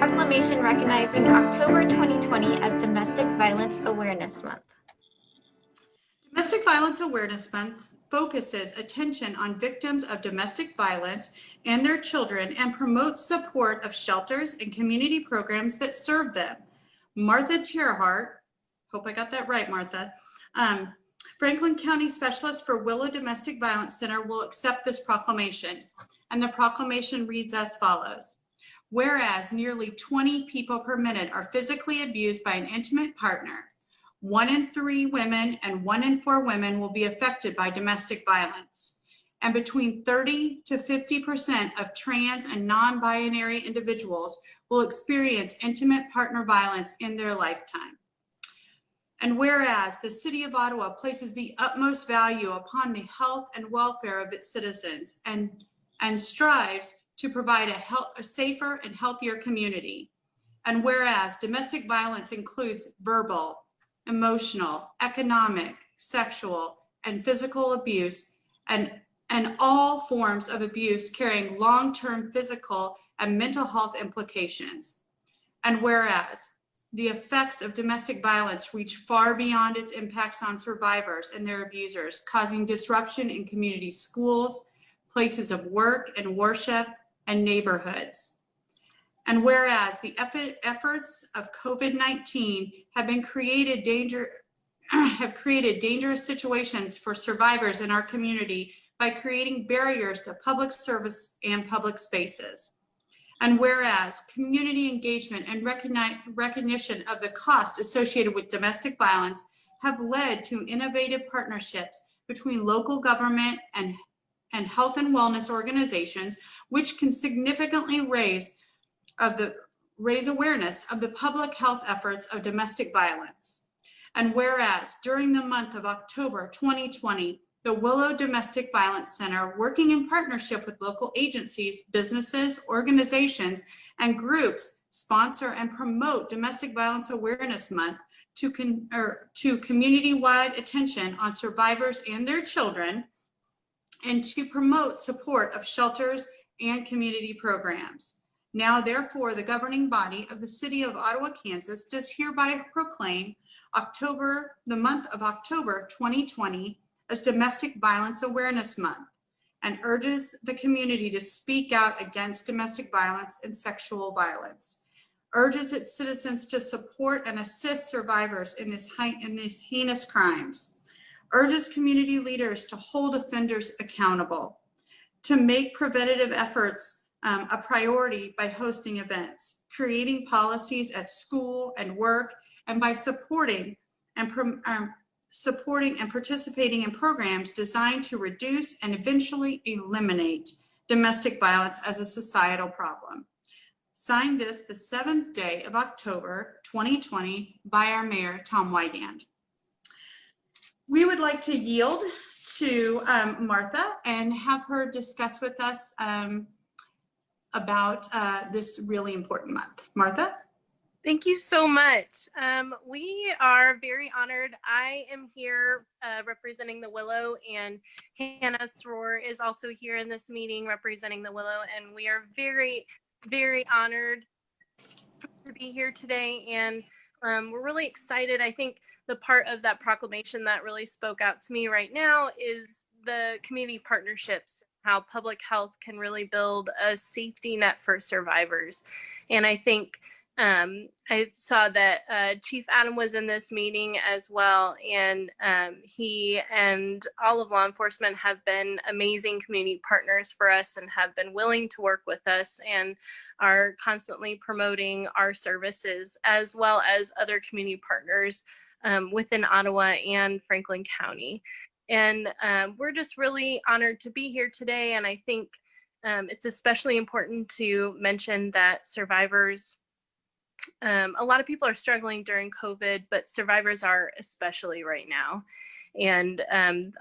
Proclamation recognizing October 2020 as Domestic Violence Awareness Month. Domestic Violence Awareness Month focuses attention on victims of domestic violence and their children and promotes support of shelters and community programs that serve them. Martha Terhaarj, hope I got that right, Martha, Franklin County Specialist for Willow Domestic Violence Center will accept this proclamation. And the proclamation reads as follows. Whereas nearly 20 people per minute are physically abused by an intimate partner, 1 in 3 women and 1 in 4 women will be affected by domestic violence. And between 30 to 50% of trans and non-binary individuals will experience intimate partner violence in their lifetime. And whereas the City of Ottawa places the utmost value upon the health and welfare of its citizens and strives to provide a safer and healthier community. And whereas domestic violence includes verbal, emotional, economic, sexual, and physical abuse, and all forms of abuse carrying long-term physical and mental health implications. And whereas the effects of domestic violence reach far beyond its impacts on survivors and their abusers, causing disruption in community schools, places of work and worship, and neighborhoods. And whereas the efforts of COVID-19 have created dangerous situations for survivors in our community by creating barriers to public service and public spaces. And whereas community engagement and recognition of the cost associated with domestic violence have led to innovative partnerships between local government and health and wellness organizations, which can significantly raise awareness of the public health efforts of domestic violence. And whereas during the month of October 2020, the Willow Domestic Violence Center, working in partnership with local agencies, businesses, organizations, and groups, sponsor and promote Domestic Violence Awareness Month to community-wide attention on survivors and their children, and to promote support of shelters and community programs. Now, therefore, the governing body of the City of Ottawa, Kansas, does hereby proclaim the month of October 2020 as Domestic Violence Awareness Month, and urges the community to speak out against domestic violence and sexual violence, urges its citizens to support and assist survivors in these heinous crimes, urges community leaders to hold offenders accountable, to make preventative efforts a priority by hosting events, creating policies at school and work, and by supporting and participating in programs designed to reduce and eventually eliminate domestic violence as a societal problem. Signed this the 7th day of October 2020 by our Mayor, Tom Wigand. We would like to yield to Martha and have her discuss with us about this really important month. Martha? Thank you so much. We are very honored. I am here representing the Willow, and Hannah Sroor is also here in this meeting representing the Willow, and we are very, very honored to be here today, and we're really excited. I think the part of that proclamation that really spoke out to me right now is the community partnerships, how public health can really build a safety net for survivors. And I think I saw that Chief Adam was in this meeting as well, and he and all of law enforcement have been amazing community partners for us and have been willing to work with us and are constantly promoting our services, as well as other community partners within Ottawa and Franklin County. And we're just really honored to be here today. And I think it's especially important to mention that survivors, a lot of people are struggling during COVID, but survivors are especially right now. And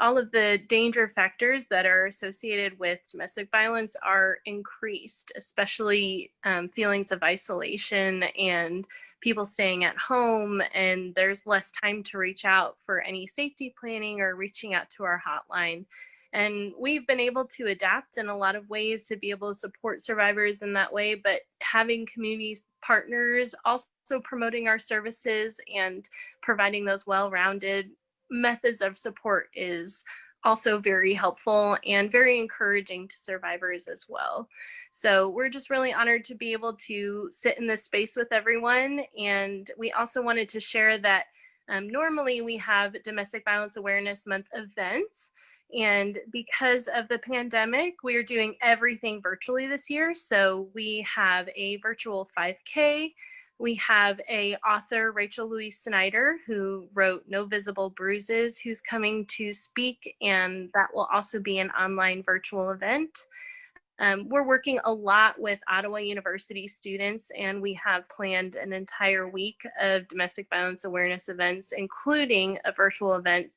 all of the danger factors that are associated with domestic violence are increased, especially feelings of isolation and people staying at home, and there's less time to reach out for any safety planning or reaching out to our hotline. And we've been able to adapt in a lot of ways to be able to support survivors in that way, but having community partners also promoting our services and providing those well-rounded methods of support is also very helpful and very encouraging to survivors as well. So we're just really honored to be able to sit in this space with everyone. And we also wanted to share that normally we have Domestic Violence Awareness Month events. And because of the pandemic, we are doing everything virtually this year. So we have a virtual 5K. We have a author, Rachel Louise Snyder, who wrote No Visible Bruises, who's coming to speak, and that will also be an online virtual event. We're working a lot with Ottawa University students, and we have planned an entire week of domestic violence awareness events, including a virtual event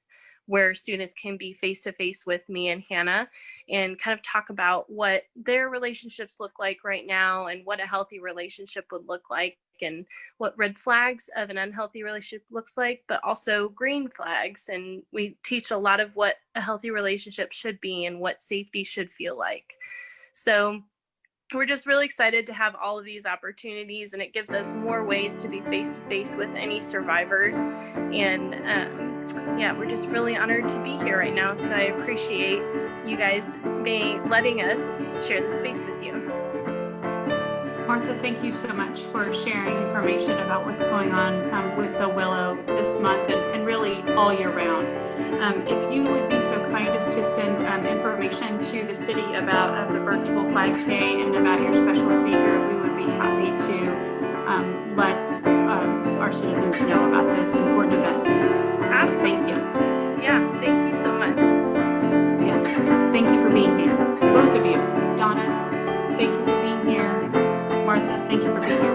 where students can be face-to-face with me and Hannah and kind of talk about what their relationships look like right now and what a healthy relationship would look like and what red flags of an unhealthy relationship looks like, but also green flags. And we teach a lot of what a healthy relationship should be and what safety should feel like. So we're just really excited to have all of these opportunities, and it gives us more ways to be face-to-face with any survivors. And yeah, we're just really honored to be here right now. So I appreciate you guys letting us share the space with you. Martha, thank you so much for sharing information about what's going on with the Willow this month and really all year round. If you would be so kind as to send information to the city about the virtual 5K and about your special speaker, we would be happy to let our citizens know about those important events. So thank you. Yeah, thank you so much. Yes, thank you for being here. Both of you. Donna, thank you for being here. Martha, thank you for being here.